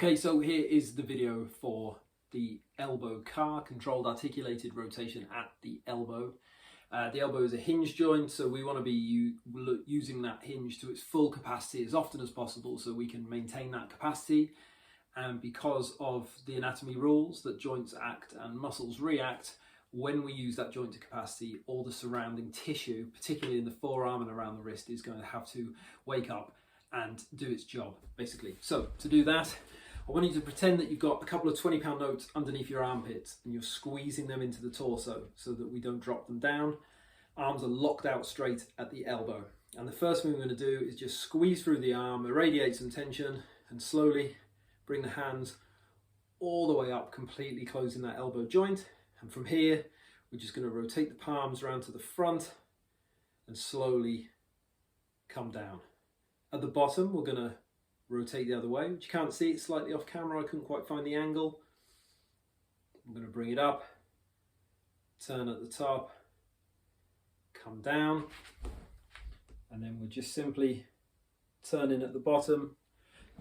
Okay, so here is the video for the elbow car, controlled articulated rotation at the elbow. The elbow is a hinge joint, so we want to be using that hinge to its full capacity as often as possible so we can maintain that capacity. And because of the anatomy rules that joints act and muscles react, when we use that joint to capacity, all the surrounding tissue, particularly in the forearm and around the wrist, is going to have to wake up and do its job, basically. So to do that, I want you to pretend that you've got a couple of 20-pound notes underneath your armpits and you're squeezing them into the torso so that we don't drop them down. Arms are locked out straight at the elbow. And the first thing we're going to do is just squeeze through the arm, irradiate some tension, and slowly bring the hands all the way up, completely closing that elbow joint. And from here, we're just going to rotate the palms around to the front and slowly come down. At the bottom, we're going to rotate the other way, which you can't see, it's slightly off camera, I couldn't quite find the angle. I'm going to bring it up, turn at the top, come down, and then we're just simply turning at the bottom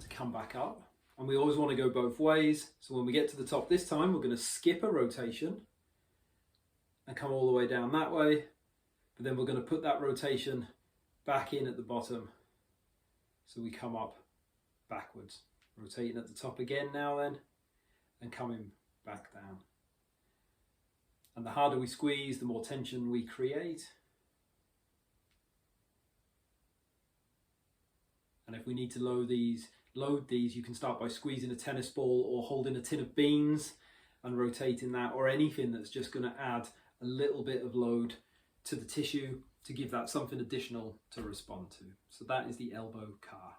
to come back up. And we always want to go both ways, so when we get to the top this time, we're going to skip a rotation and come all the way down that way, but then we're going to put that rotation back in at the bottom, so we come up backwards, rotating at the top again now then, and coming back down. And the harder we squeeze, the more tension we create. And if we need to load these, you can start by squeezing a tennis ball or holding a tin of beans and rotating that, or anything that's just going to add a little bit of load to the tissue to give that something additional to respond to. So that is the elbow car.